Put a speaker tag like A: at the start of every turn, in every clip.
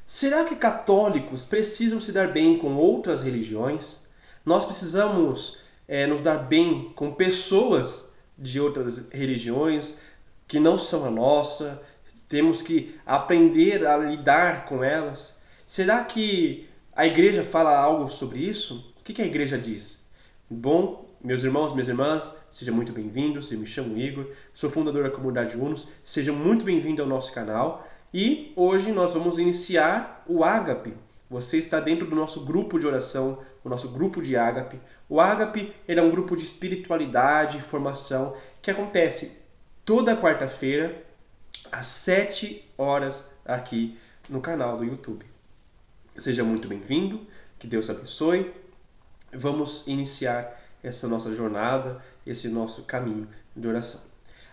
A: Será que católicos precisam se dar bem com outras religiões? Nós precisamos nos dar bem com pessoas de outras religiões que não são a nossa? Temos que aprender a lidar com elas? Será que a igreja fala algo sobre isso? O que a igreja diz? Bom, meus irmãos, minhas irmãs, sejam muito bem-vindos. Eu me chamo Igor, sou fundador da comunidade Unos. Sejam muito bem-vindos ao nosso canal. E hoje nós vamos iniciar o Ágape. Você está dentro do nosso grupo de oração, o nosso grupo de Ágape. O Ágape ele é um grupo de espiritualidade e formação que acontece toda quarta-feira às 7 horas aqui no canal do YouTube. Seja muito bem-vindo, que Deus abençoe. Vamos iniciar essa nossa jornada, esse nosso caminho de oração.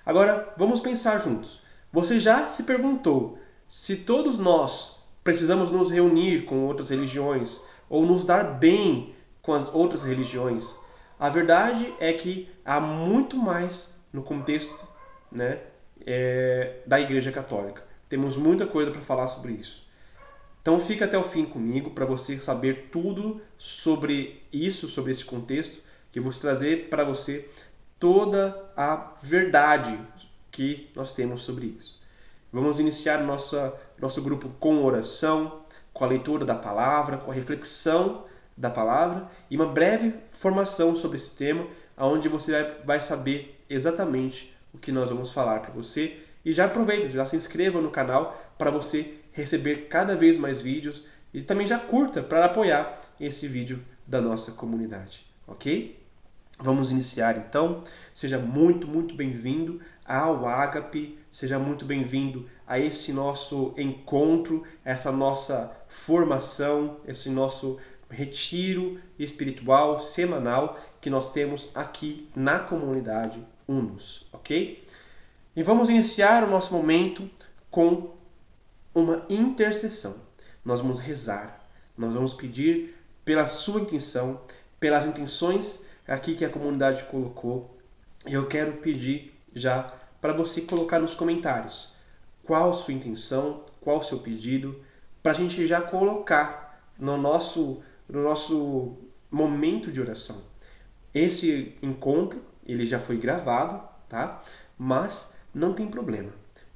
A: Agora, vamos pensar juntos. Você já se perguntou se todos nós precisamos nos reunir com outras religiões ou nos dar bem com as outras religiões? A verdade é que há muito mais no contexto, né, da Igreja Católica. Temos muita coisa para falar sobre isso. Então fica até o fim comigo para você saber tudo sobre isso, sobre esse contexto, que eu vou trazer para você toda a verdade que nós temos sobre isso. Vamos iniciar nosso grupo com oração, com a leitura da palavra, com a reflexão da palavra e uma breve formação sobre esse tema, onde você vai saber exatamente o que nós vamos falar para você. E já aproveita, já se inscreva no canal para você receber cada vez mais vídeos e também já curta para apoiar esse vídeo da nossa comunidade, ok? Vamos iniciar então. Seja muito, muito bem-vindo ao Ágape, seja muito bem-vindo a esse nosso encontro, essa nossa formação, esse nosso retiro espiritual semanal que nós temos aqui na comunidade Unos, ok? E vamos iniciar o nosso momento com uma intercessão. Nós vamos rezar, nós vamos pedir pela sua intenção, pelas intenções aqui que a comunidade colocou. E eu quero pedir já para você colocar nos comentários qual a sua intenção, qual o seu pedido, para a gente já colocar no nosso momento de oração. Esse encontro ele já foi gravado, tá? Mas não tem problema.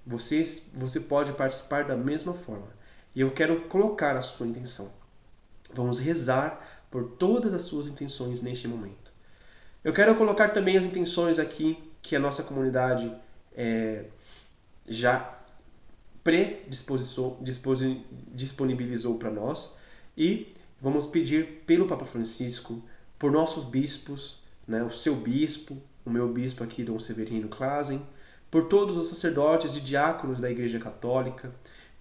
A: Você pode participar da mesma forma. E eu quero colocar a sua intenção. Vamos rezar por todas as suas intenções neste momento. Eu quero colocar também as intenções aqui que a nossa comunidade já disponibilizou para nós. E vamos pedir pelo Papa Francisco, por nossos bispos, né, o seu bispo, o meu bispo aqui, Dom Severino Klazen, por todos os sacerdotes e diáconos da Igreja Católica,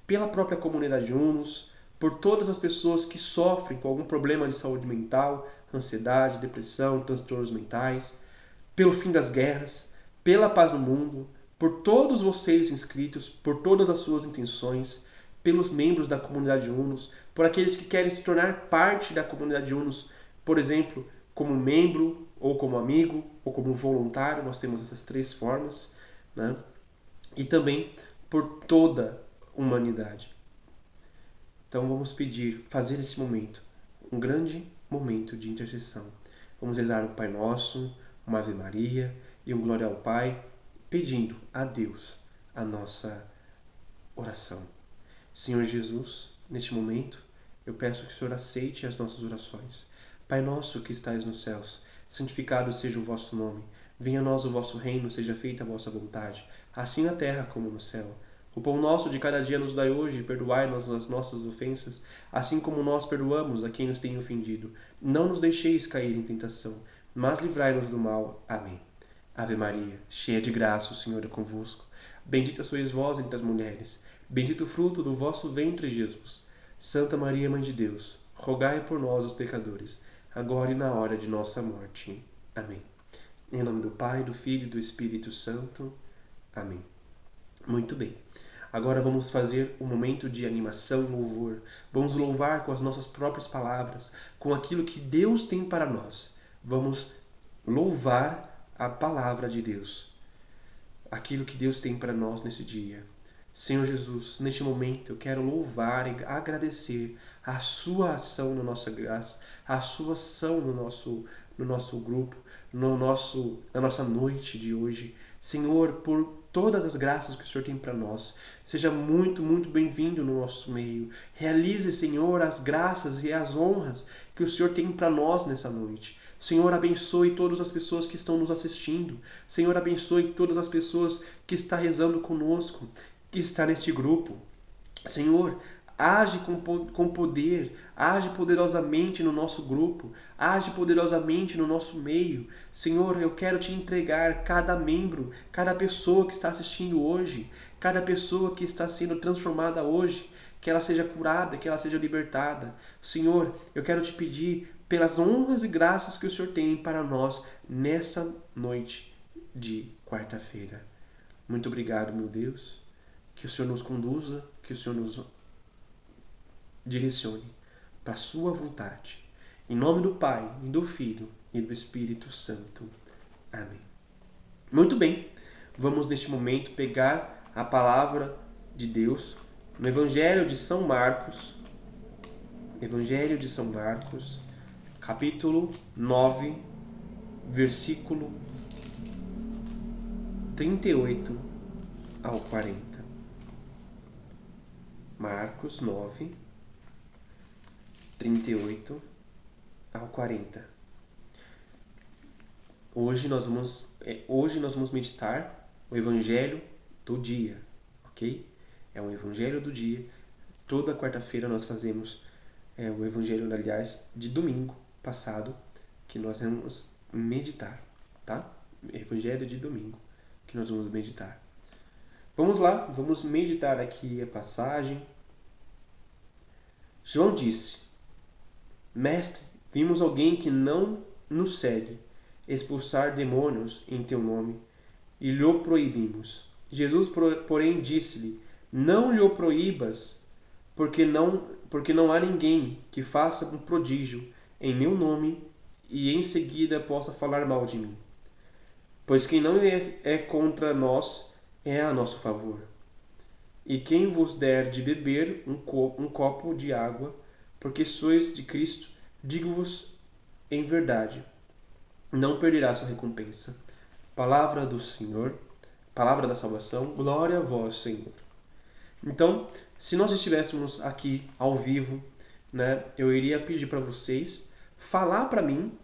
A: pela própria comunidade Unos, por todas as pessoas que sofrem com algum problema de saúde mental, ansiedade, depressão, transtornos mentais, pelo fim das guerras, pela paz no mundo, por todos vocês inscritos, por todas as suas intenções, pelos membros da comunidade Unos, por aqueles que querem se tornar parte da comunidade Unos, por exemplo, como membro, ou como amigo, ou como voluntário, nós temos essas três formas, né? E também por toda a humanidade. Então vamos pedir, fazer esse momento um grande momento de intercessão. Vamos rezar um Pai Nosso, uma Ave Maria e um Glória ao Pai, pedindo a Deus a nossa oração. Senhor Jesus, neste momento, eu peço que o Senhor aceite as nossas orações. Pai nosso que estais nos céus, santificado seja o vosso nome. Venha a nós o vosso reino, seja feita a vossa vontade, assim na terra como no céu. O pão nosso de cada dia nos dai hoje, e perdoai-nos as nossas ofensas, assim como nós perdoamos a quem nos tem ofendido. Não nos deixeis cair em tentação, mas livrai-nos do mal. Amém. Ave Maria, cheia de graça, o Senhor é convosco. Bendita sois vós entre as mulheres, bendito o fruto do vosso ventre, Jesus. Santa Maria, Mãe de Deus, rogai por nós, os pecadores, agora e na hora de nossa morte. Amém. Em nome do Pai, do Filho e do Espírito Santo. Amém. Muito bem. Agora vamos fazer um momento de animação e louvor. Vamos louvar com as nossas próprias palavras, com aquilo que Deus tem para nós. Vamos louvar a palavra de Deus. Aquilo que Deus tem para nós nesse dia. Senhor Jesus, neste momento eu quero louvar e agradecer a sua ação na nossa graça, a sua ação no nosso grupo, na nossa noite de hoje. Senhor, por todas as graças que o Senhor tem para nós. Seja muito, muito bem-vindo no nosso meio. Realize, Senhor, as graças e as honras que o Senhor tem para nós nessa noite. Senhor, abençoe todas as pessoas que estão nos assistindo. Senhor, abençoe todas as pessoas que estão rezando conosco, que está neste grupo. Senhor, age com poder, age poderosamente no nosso grupo, age poderosamente no nosso meio. Senhor, eu quero te entregar cada membro, cada pessoa que está assistindo hoje, cada pessoa que está sendo transformada hoje, que ela seja curada, que ela seja libertada. Senhor, eu quero te pedir pelas honras e graças que o Senhor tem para nós nessa noite de quarta-feira. Muito obrigado, meu Deus. Que o Senhor nos conduza, que o Senhor nos direcione para a sua vontade. Em nome do Pai, e do Filho e do Espírito Santo. Amém. Muito bem, vamos neste momento pegar a palavra de Deus no Evangelho de São Marcos, capítulo 9, versículo 38 ao 40. Marcos 9, 38 ao 40. Hoje nós vamos meditar o Evangelho do dia, ok? É um Evangelho do dia. Toda quarta-feira nós fazemos o Evangelho, aliás, de domingo passado, que nós vamos meditar, tá? Evangelho de domingo, que nós vamos meditar. Vamos lá, vamos meditar aqui a passagem. João disse: Mestre, vimos alguém que não nos segue expulsar demônios em teu nome, e lhe proibimos. Jesus, porém, disse-lhe: Não lhe proíbas, porque não há ninguém que faça um prodígio em meu nome e em seguida possa falar mal de mim. Pois quem não é contra nós é a nosso favor. E quem vos der de beber um copo de água, porque sois de Cristo, digo-vos em verdade, não perderá sua recompensa. Palavra do Senhor, palavra da salvação, glória a vós, Senhor. Então, se nós estivéssemos aqui ao vivo, né, eu iria pedir para vocês falar para mim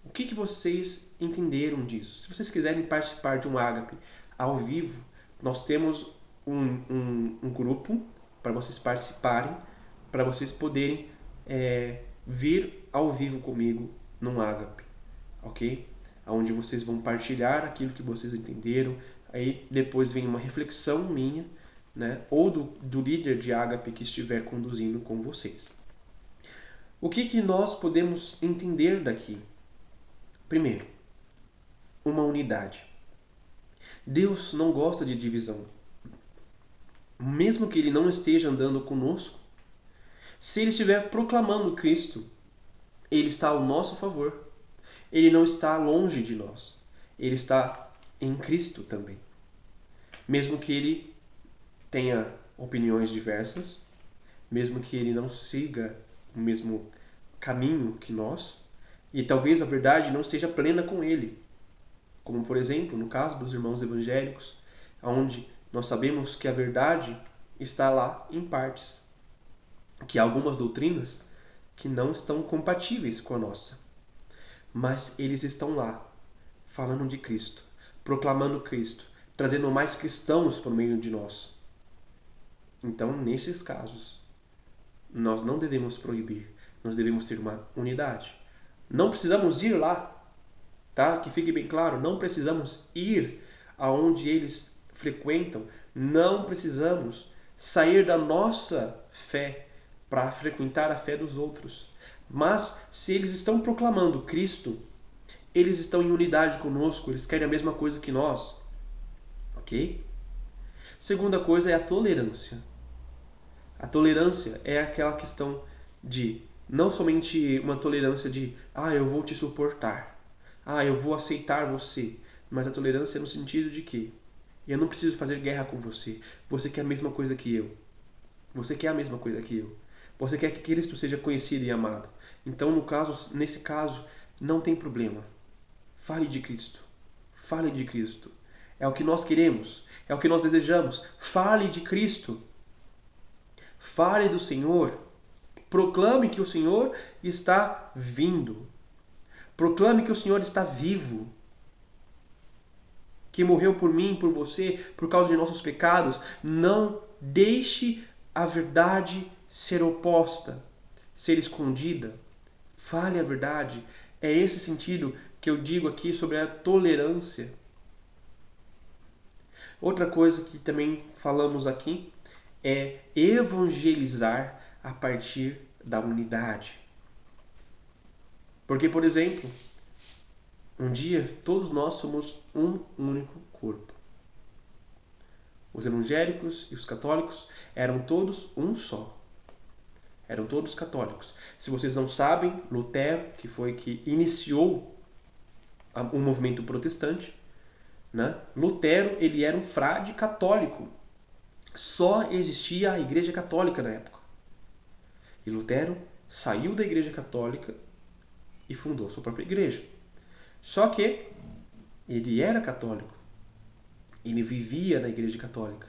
A: o que vocês entenderam disso. Se vocês quiserem participar de um ágape ao vivo, nós temos um grupo para vocês participarem, para vocês poderem vir ao vivo comigo num ágape, ok? Onde vocês vão partilhar aquilo que vocês entenderam, aí depois vem uma reflexão minha, né? Ou do líder de ágape que estiver conduzindo com vocês. O que nós podemos entender daqui? Primeiro, uma unidade. Deus não gosta de divisão. Mesmo que Ele não esteja andando conosco, se Ele estiver proclamando Cristo, Ele está ao nosso favor. Ele não está longe de nós. Ele está em Cristo também. Mesmo que Ele tenha opiniões diversas, mesmo que Ele não siga o mesmo caminho que nós, e talvez a verdade não esteja plena com Ele. Como, por exemplo, no caso dos irmãos evangélicos, onde nós sabemos que a verdade está lá em partes, que há algumas doutrinas que não estão compatíveis com a nossa, mas eles estão lá, falando de Cristo, proclamando Cristo, trazendo mais cristãos por meio de nós. Então, nesses casos, nós não devemos proibir, nós devemos ter uma unidade. Não precisamos ir lá, tá? Que fique bem claro, não precisamos ir aonde eles frequentam, não precisamos sair da nossa fé para frequentar a fé dos outros. Mas se eles estão proclamando Cristo, eles estão em unidade conosco, eles querem a mesma coisa que nós. Ok? Segunda coisa é a tolerância. A tolerância é aquela questão de não somente uma tolerância de eu vou te suportar, eu vou aceitar você, mas a tolerância é no sentido de que Eu não preciso fazer guerra com você. Você quer a mesma coisa que eu. Você quer a mesma coisa que eu. Você quer que Cristo seja conhecido e amado. Então, nesse caso, não tem problema. Fale de Cristo. Fale de Cristo. É o que nós queremos. É o que nós desejamos. Fale de Cristo. Fale do Senhor. Proclame que o Senhor está vindo. Proclame que o Senhor está vivo. Que morreu por mim, por você, por causa de nossos pecados. Não deixe a verdade ser oposta, ser escondida. Fale a verdade. É esse sentido que eu digo aqui sobre a tolerância. Outra coisa que também falamos aqui é evangelizar a partir da unidade. Porque, por exemplo, um dia todos nós somos um único corpo. Os evangélicos e os católicos eram todos um só. Eram todos católicos. Se vocês não sabem, Lutero, que foi que iniciou o movimento protestante, né? Lutero, ele era um frade católico. Só existia a Igreja Católica na época. E Lutero saiu da Igreja Católica e fundou sua própria igreja. Só que ele era católico. Ele vivia na Igreja Católica.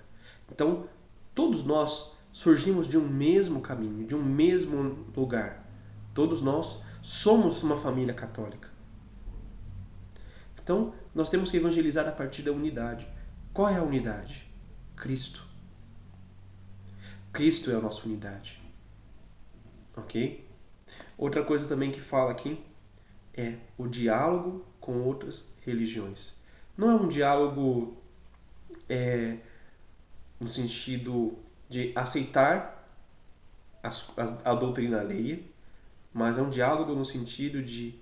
A: Então, todos nós surgimos de um mesmo caminho, de um mesmo lugar. Todos nós somos uma família católica. Então, nós temos que evangelizar a partir da unidade. Qual é a unidade? Cristo. Cristo é a nossa unidade. Ok? Outra coisa também que fala aqui é o diálogo com outras religiões. Não é um diálogo no sentido de aceitar a doutrina alheia, mas é um diálogo no sentido de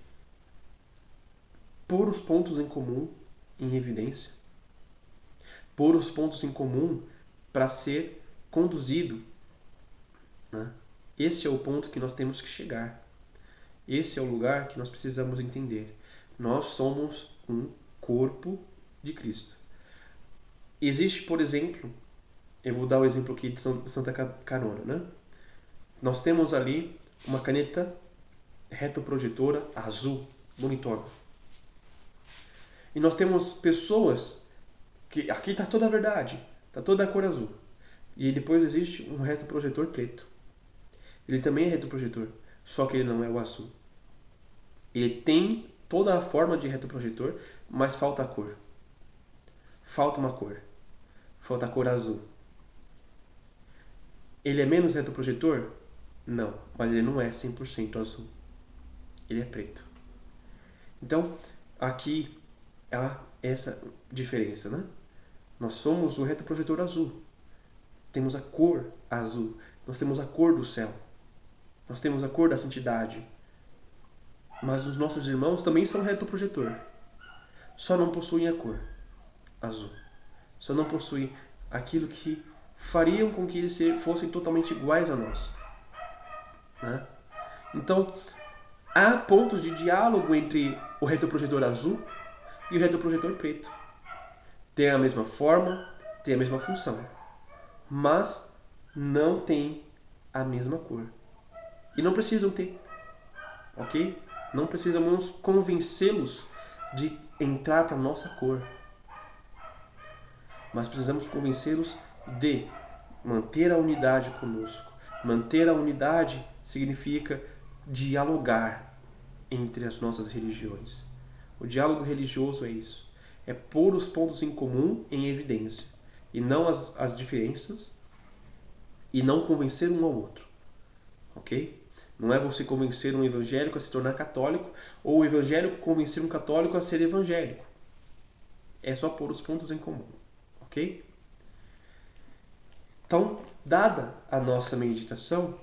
A: pôr os pontos em comum em evidência, pôr os pontos em comum para ser conduzido. Né? Esse é o ponto que nós temos que chegar. Esse é o lugar que nós precisamos entender. Nós somos um corpo de Cristo. Existe, por exemplo, eu vou dar o exemplo aqui de Santa Carona, né? Nós temos ali uma caneta retroprojetora azul, bonitona. E nós temos pessoas que aqui está toda a verdade, está toda a cor azul. E depois existe um retroprojetor preto. Ele também é retroprojetor, só que ele não é o azul. Ele tem toda a forma de retroprojetor, mas falta a cor. Falta uma cor. Falta a cor azul. Ele é menos retroprojetor? Não, mas ele não é 100% azul. Ele é preto. Então, aqui há essa diferença, né? Nós somos o retroprojetor azul. Temos a cor azul. Nós temos a cor do céu. Nós temos a cor da santidade. Mas os nossos irmãos também são retroprojetor. Só não possuem a cor azul. Só não possuem aquilo que fariam com que eles fossem totalmente iguais a nós. Né? Então, há pontos de diálogo entre o retroprojetor azul e o retroprojetor preto. Tem a mesma forma, tem a mesma função, mas não tem a mesma cor. E não precisam ter, ok? Não precisamos convencê-los de entrar para a nossa cor, mas precisamos convencê-los de manter a unidade conosco. Manter a unidade significa dialogar entre as nossas religiões. O diálogo religioso é isso. É pôr os pontos em comum em evidência. E não as diferenças. E não convencer um ao outro. Ok? Não é você convencer um evangélico a se tornar católico. Ou o evangélico convencer um católico a ser evangélico. É só pôr os pontos em comum. Ok? Então, dada a nossa meditação,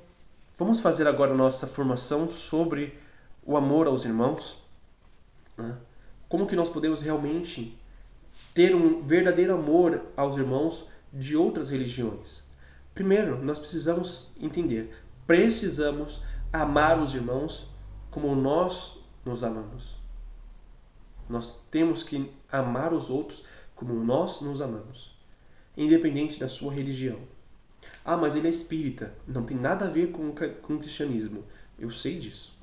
A: vamos fazer agora a nossa formação sobre o amor aos irmãos. Né? Como que nós podemos realmente ter um verdadeiro amor aos irmãos de outras religiões? Primeiro, nós precisamos entender, precisamos amar os irmãos como nós nos amamos. Nós temos que amar os outros como nós nos amamos, independente da sua religião. Ah, mas ele é espírita, não tem nada a ver com o cristianismo. Eu sei disso.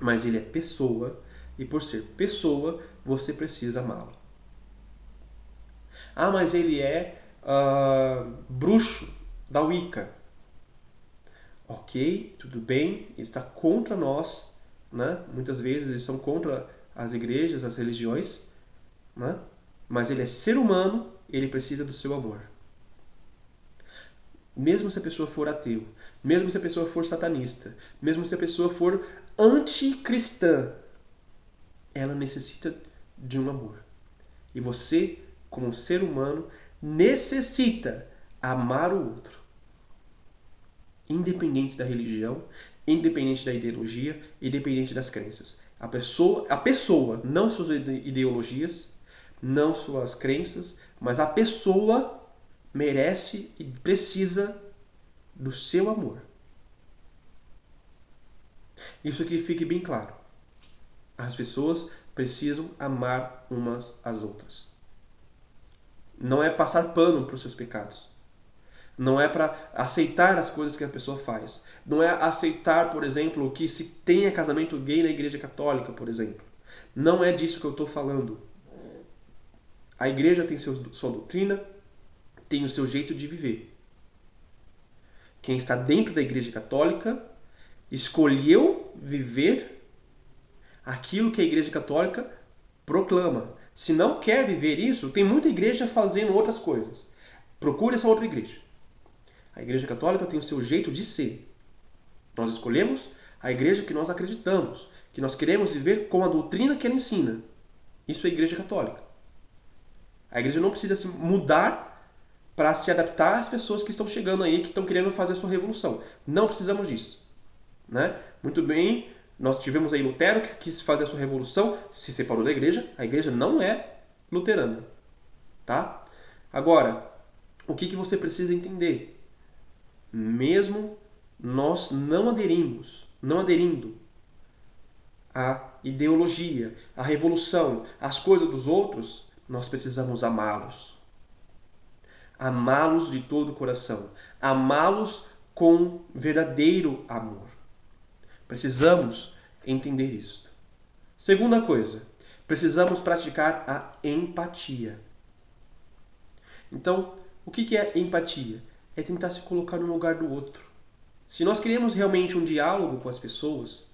A: Mas ele é pessoa, e por ser pessoa, você precisa amá-lo. Ah, mas ele é bruxo da Wicca. Ok, tudo bem, ele está contra nós, né? Muitas vezes eles são contra as igrejas, as religiões, né? Mas ele é ser humano, ele precisa do seu amor. Mesmo se a pessoa for ateu, mesmo se a pessoa for satanista, mesmo se a pessoa for anticristã, ela necessita de um amor. E você, como ser humano, necessita amar o outro. Independente da religião, independente da ideologia, independente das crenças. A pessoa, não suas ideologias, não suas crenças, mas a pessoa merece e precisa do seu amor. Isso aqui fique bem claro. As pessoas precisam amar umas às outras. Não é passar pano para os seus pecados. Não é para aceitar as coisas que a pessoa faz. Não é aceitar, por exemplo, que se tenha casamento gay na Igreja Católica, por exemplo. Não é disso que eu estou falando. A igreja tem sua doutrina, tem o seu jeito de viver. Quem está dentro da Igreja Católica escolheu viver aquilo que a Igreja Católica proclama. Se não quer viver isso, tem muita igreja fazendo outras coisas. Procure essa outra igreja. A Igreja Católica tem o seu jeito de ser. Nós escolhemos a igreja que nós acreditamos, que nós queremos viver com a doutrina que ela ensina. Isso é a Igreja Católica. A igreja não precisa se mudar para se adaptar às pessoas que estão chegando aí, que estão querendo fazer a sua revolução. Não precisamos disso. Né? Muito bem, nós tivemos aí Lutero que quis fazer a sua revolução, se separou da igreja. A igreja não é luterana. Tá? Agora, o que você precisa entender? Mesmo nós não aderindo à ideologia, à revolução, às coisas dos outros, nós precisamos amá-los. Amá-los de todo o coração. Amá-los com verdadeiro amor. Precisamos entender isso. Segunda coisa, precisamos praticar a empatia. Então, o que é empatia? É tentar se colocar no lugar do outro. Se nós queremos realmente um diálogo com as pessoas,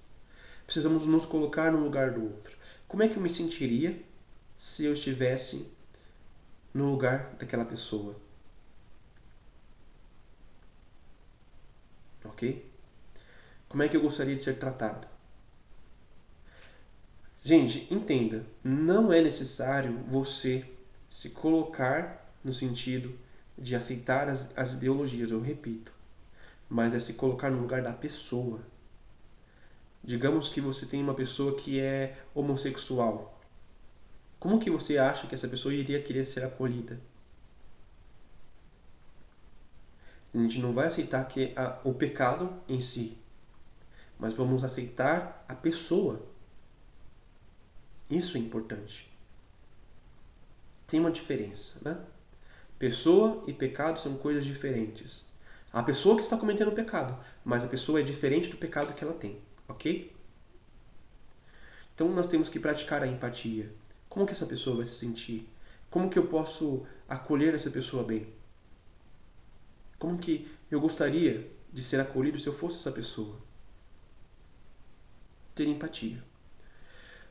A: precisamos nos colocar no lugar do outro. Como é que eu me sentiria se eu estivesse no lugar daquela pessoa? Ok? Como é que eu gostaria de ser tratado? Gente, entenda, não é necessário você se colocar no sentido de aceitar as ideologias, eu repito, mas é se colocar no lugar da pessoa. Digamos que você tem uma pessoa que é homossexual. Como que você acha que essa pessoa iria querer ser acolhida? A gente não vai aceitar o pecado em si, mas vamos aceitar a pessoa. Isso é importante. Tem uma diferença, né? Pessoa e pecado são coisas diferentes. A pessoa que está cometendo o pecado, mas a pessoa é diferente do pecado que ela tem, ok? Então nós temos que praticar a empatia. Como que essa pessoa vai se sentir? Como que eu posso acolher essa pessoa bem? Como que eu gostaria de ser acolhido se eu fosse essa pessoa? Ter empatia.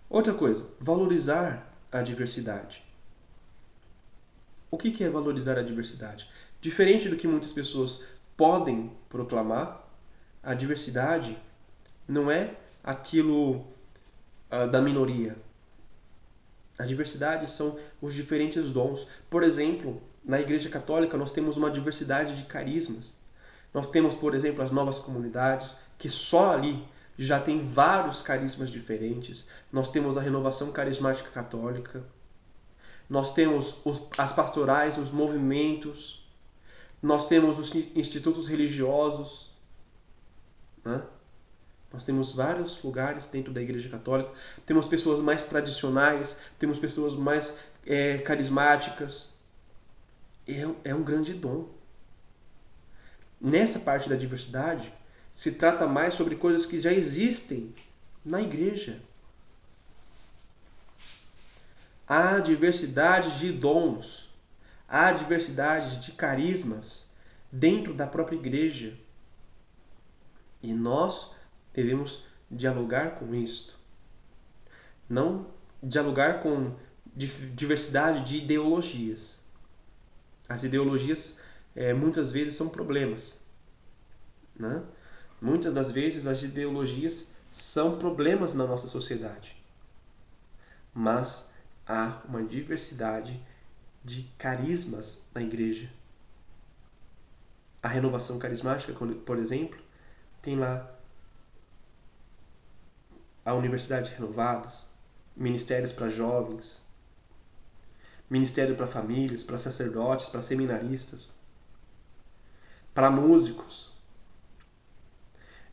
A: Outra coisa, valorizar a diversidade. O que é valorizar a diversidade? Diferente do que muitas pessoas podem proclamar, a diversidade não é aquilo da minoria. A diversidade são os diferentes dons. Por exemplo, na Igreja Católica nós temos uma diversidade de carismas. Nós temos, por exemplo, as novas comunidades, que só ali já tem vários carismas diferentes. Nós temos a renovação carismática católica. Nós temos as pastorais, os movimentos. Nós temos os institutos religiosos. Né? Nós temos vários lugares dentro da Igreja Católica. Temos pessoas mais tradicionais, temos pessoas mais carismáticas. É um grande dom. Nessa parte da diversidade, se trata mais sobre coisas que já existem na igreja. Há diversidade de dons, há diversidade de carismas dentro da própria igreja. E nós devemos dialogar com isto. Não dialogar com diversidade de ideologias. As ideologias muitas vezes são problemas. Né? Muitas das vezes as ideologias são problemas na nossa sociedade. Mas há uma diversidade de carismas na igreja. A renovação carismática, por exemplo, tem lá a Universidade Renovadas, ministérios para jovens, ministério para famílias, para sacerdotes, para seminaristas, para músicos.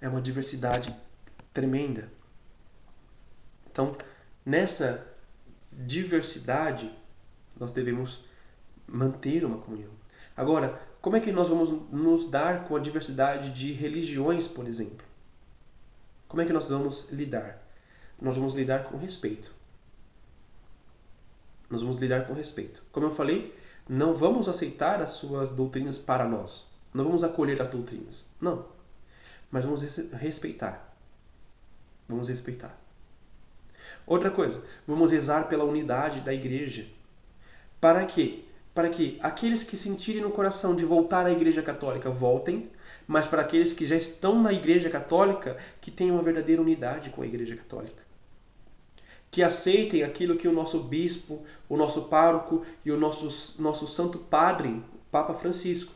A: É uma diversidade tremenda. Então, nessa diversidade, nós devemos manter uma comunhão. Agora, como é que nós vamos nos dar com a diversidade de religiões, por exemplo? Como é que nós vamos lidar? Nós vamos lidar com respeito. Nós vamos lidar com respeito. Como eu falei, não vamos aceitar as suas doutrinas para nós. Não vamos acolher as doutrinas. Não. Mas vamos respeitar. Vamos respeitar. Outra coisa, vamos rezar pela unidade da igreja. Para quê? Para que aqueles que sentirem no coração de voltar à Igreja Católica voltem, mas para aqueles que já estão na Igreja Católica, que tenham uma verdadeira unidade com a Igreja Católica. Que aceitem aquilo que o nosso bispo, o nosso pároco e o nosso santo padre, o Papa Francisco,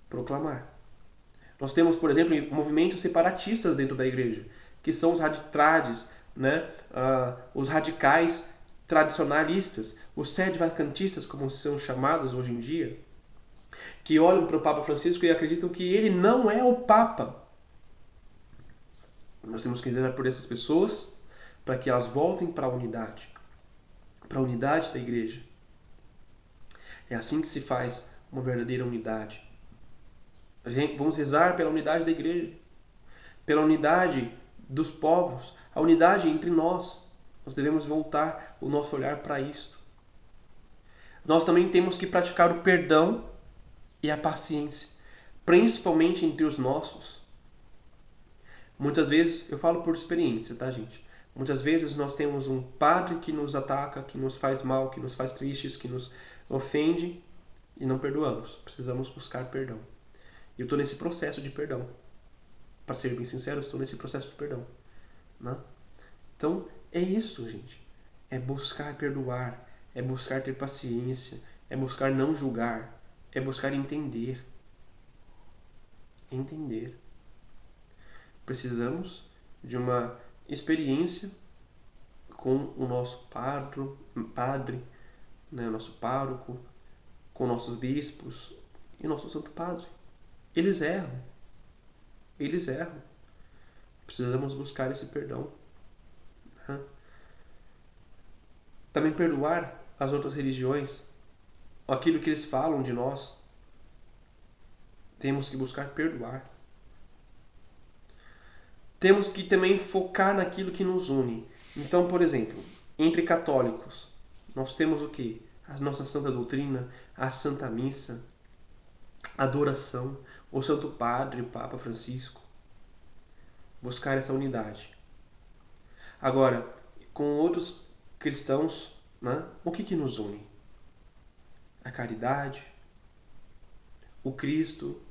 A: proclamar. Nós temos, por exemplo, movimentos separatistas dentro da igreja, que são os raditrades, né? Os radicais tradicionalistas, os sede-vacantistas, como são chamados hoje em dia, que olham para o Papa Francisco e acreditam que ele não é o Papa. Nós temos que rezar por essas pessoas para que elas voltem para a unidade da igreja. É assim que se faz uma verdadeira unidade. Vamos rezar pela unidade da igreja, pela unidade dos povos, a unidade entre nós. Nós devemos voltar o nosso olhar para isto. Nós também temos que praticar o perdão e a paciência, principalmente entre os nossos. Muitas vezes, eu falo por experiência, tá, gente? Muitas vezes nós temos um padre que nos ataca, que nos faz mal, que nos faz tristes, que nos ofende e não perdoamos. Precisamos buscar perdão. Eu estou nesse processo de perdão. Para ser bem sincero, eu estou nesse processo de perdão. Né? Então, é isso, gente. É buscar perdoar, é buscar ter paciência, é buscar não julgar, é buscar entender. Entender. Precisamos de uma experiência com o nosso padre, né, nosso pároco, com nossos bispos e nosso santo padre. Eles erram. Eles erram. Precisamos buscar esse perdão. Né? Também perdoar as outras religiões, aquilo que eles falam de nós. Temos que buscar perdoar. Temos que também focar naquilo que nos une. Então, por exemplo, entre católicos, nós temos o quê? A nossa Santa Doutrina, a Santa Missa, a adoração, o Santo Padre, o Papa Francisco. Buscar essa unidade. Agora, com outros cristãos, né, o que nos une? A caridade, o Cristo.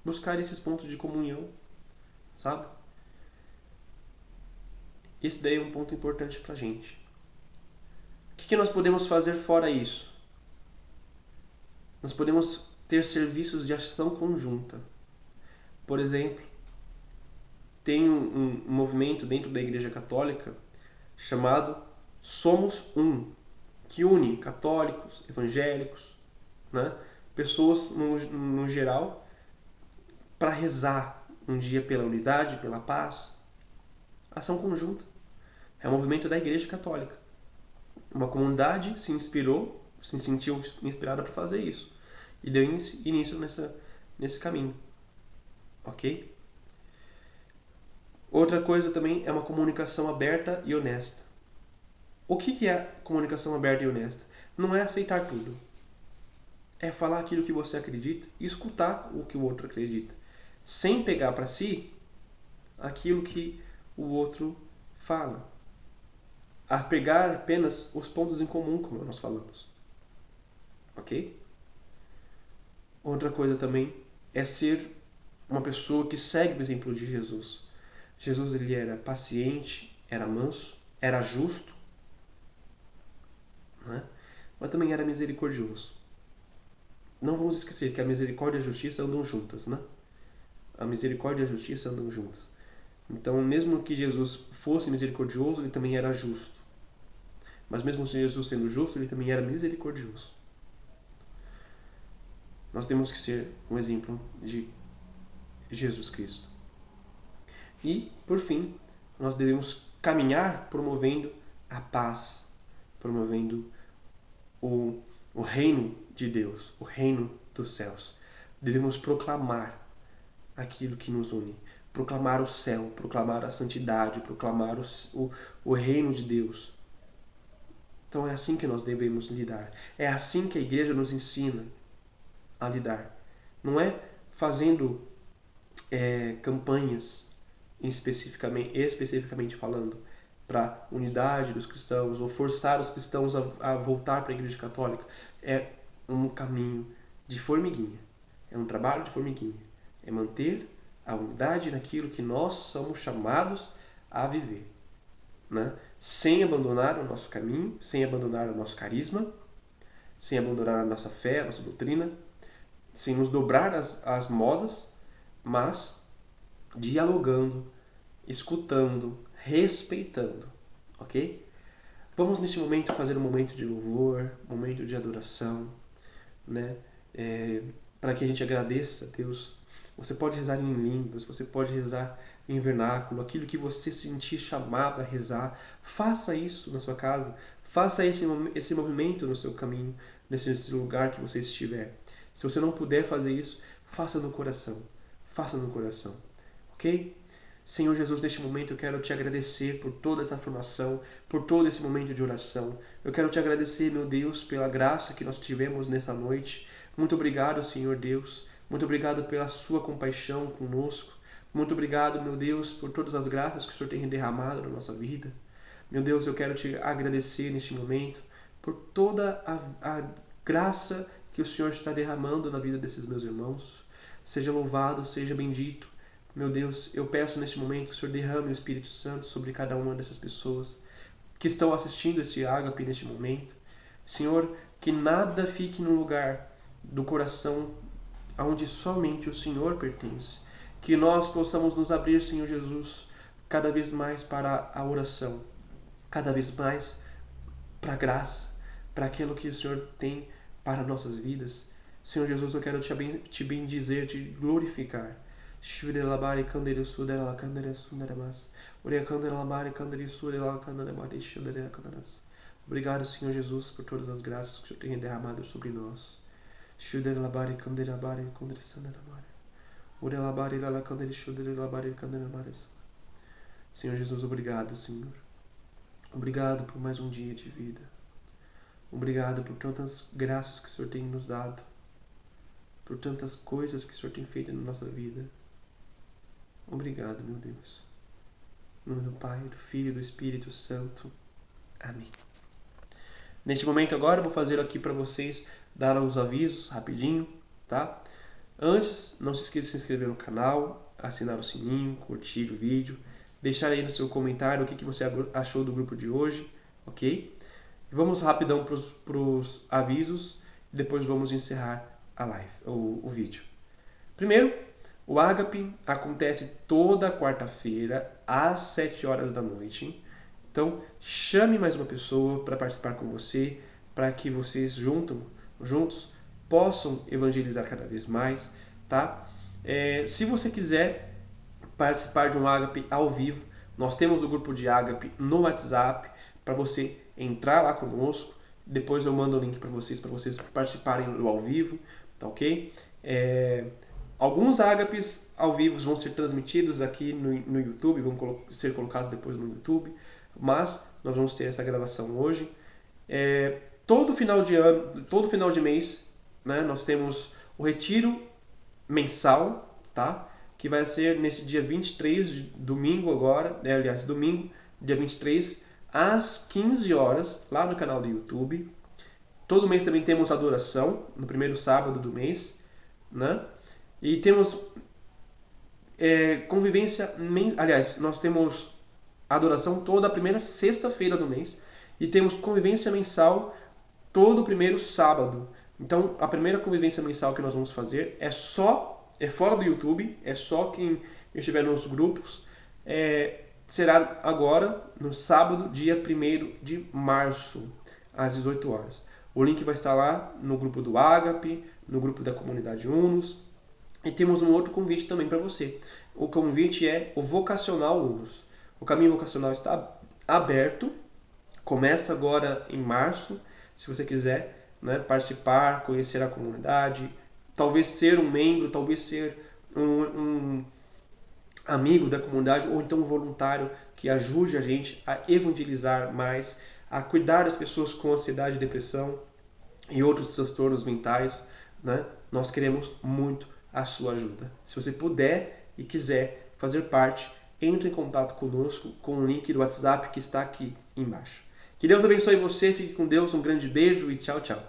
A: Buscar esses pontos de comunhão, sabe? Esse daí é um ponto importante pra gente. O que nós podemos fazer fora isso? Nós podemos ter serviços de ação conjunta. Por exemplo, tem um movimento dentro da Igreja Católica chamado Somos Um, que une católicos, evangélicos, né? Pessoas no geral, para rezar um dia pela unidade, pela paz. Ação conjunta. É o movimento da Igreja Católica. Uma comunidade se inspirou, se sentiu inspirada para fazer isso. E deu início nesse caminho. Ok? Outra coisa também é uma comunicação aberta e honesta. O que é comunicação aberta e honesta? Não é aceitar tudo. É falar aquilo que você acredita e escutar o que o outro acredita. Sem pegar para si aquilo que o outro fala. A pegar apenas os pontos em comum, como nós falamos. Ok? Outra coisa também é ser uma pessoa que segue o exemplo de Jesus. Jesus ele era paciente, era manso, era justo, né? Mas também era misericordioso. Não vamos esquecer que a misericórdia e a justiça andam juntas, né? A misericórdia e a justiça andam juntas. Então, mesmo que Jesus fosse misericordioso, ele também era justo. Mas mesmo Jesus sendo justo, ele também era misericordioso. Nós temos que ser um exemplo de Jesus Cristo. E, por fim, nós devemos caminhar promovendo a paz, promovendo o reino de Deus, o reino dos céus. Devemos proclamar aquilo que nos une, proclamar o céu, proclamar a santidade, proclamar o reino de Deus. Então é assim que nós devemos lidar. É assim que a igreja nos ensina a lidar. Não é fazendo campanhas especificamente falando para a unidade dos cristãos ou forçar os cristãos a voltar para a igreja católica. É um caminho de formiguinha. É um trabalho de formiguinha. É manter a unidade naquilo que nós somos chamados a viver, né? Sem abandonar o nosso caminho, sem abandonar o nosso carisma, sem abandonar a nossa fé, a nossa doutrina, sem nos dobrar às modas, mas dialogando, escutando, respeitando, ok? Vamos neste momento fazer um momento de louvor, um momento de adoração, né? Para que a gente agradeça a Deus. Você pode rezar em línguas, você pode rezar em vernáculo, aquilo que você sentir chamado a rezar. Faça isso na sua casa, faça esse movimento no seu caminho, nesse lugar que você estiver. Se você não puder fazer isso, faça no coração. Faça no coração, ok? Senhor Jesus, neste momento eu quero te agradecer por toda essa formação, por todo esse momento de oração. Eu quero te agradecer, meu Deus, pela graça que nós tivemos nessa noite. Muito obrigado, Senhor Deus. Muito obrigado pela sua compaixão conosco. Muito obrigado, meu Deus, por todas as graças que o Senhor tem derramado na nossa vida. Meu Deus, eu quero te agradecer neste momento por toda a graça que o Senhor está derramando na vida desses meus irmãos. Seja louvado, seja bendito. Meu Deus, eu peço neste momento que o Senhor derrame o Espírito Santo sobre cada uma dessas pessoas que estão assistindo esse ágape neste momento. Senhor, que nada fique no lugar do coração onde somente o Senhor pertence. Que nós possamos nos abrir, Senhor Jesus, cada vez mais para a oração, cada vez mais para a graça, para aquilo que o Senhor tem para nossas vidas. Senhor Jesus, eu quero te bendizer, te glorificar. Obrigado, Senhor Jesus, por todas as graças que o Senhor tem derramado sobre nós. Senhor Jesus, obrigado, Senhor. Obrigado por mais um dia de vida. Obrigado por tantas graças que o Senhor tem nos dado, por tantas coisas que o Senhor tem feito na nossa vida. Obrigado, meu Deus. Em nome do Pai, do Filho e do Espírito Santo. Amém. Neste momento agora eu vou fazer aqui para vocês dar os avisos rapidinho, tá? Antes, não se esqueça de se inscrever no canal, assinar o sininho, curtir o vídeo, deixar aí no seu comentário o que você achou do grupo de hoje, ok? Vamos rapidão para os avisos e depois vamos encerrar a live, o vídeo. Primeiro, o Ágape acontece toda quarta-feira às 7 horas da noite. Então, chame mais uma pessoa para participar com você, para que vocês juntos possam evangelizar cada vez mais, tá? Se você quiser participar de um Ágape ao vivo, nós temos o grupo de Ágape no WhatsApp para você entrar lá conosco. Depois eu mando o link para vocês participarem do ao vivo, tá ok? Alguns Ágapes ao vivo vão ser transmitidos aqui no YouTube, vão ser colocados depois no YouTube, mas nós vamos ter essa gravação hoje. Todo final de mês, né, nós temos o retiro mensal, tá? Que vai ser nesse dia 23 de domingo agora, domingo, dia 23, às 15 horas, lá no canal do YouTube. Todo mês também temos adoração, no primeiro sábado do mês, né? E temos convivência, nós temos adoração toda a primeira sexta-feira do mês e temos convivência mensal todo o primeiro sábado. Então, a primeira convivência mensal que nós vamos fazer é fora do YouTube, é só quem estiver nos grupos. Será agora, no sábado, dia 1º de março, às 18 horas. O link vai estar lá no grupo do Ágape, no grupo da comunidade Unos. E temos um outro convite também para você. O convite é o Vocacional Unos. O caminho vocacional está aberto, começa agora em março, se você quiser, né, participar, conhecer a comunidade, talvez ser um membro, talvez ser um amigo da comunidade, ou então um voluntário que ajude a gente a evangelizar mais, a cuidar das pessoas com ansiedade, depressão e outros transtornos mentais, né? Nós queremos muito a sua ajuda. Se você puder e quiser fazer parte, entre em contato conosco com o link do WhatsApp que está aqui embaixo. Que Deus abençoe você, fique com Deus, um grande beijo e tchau, tchau.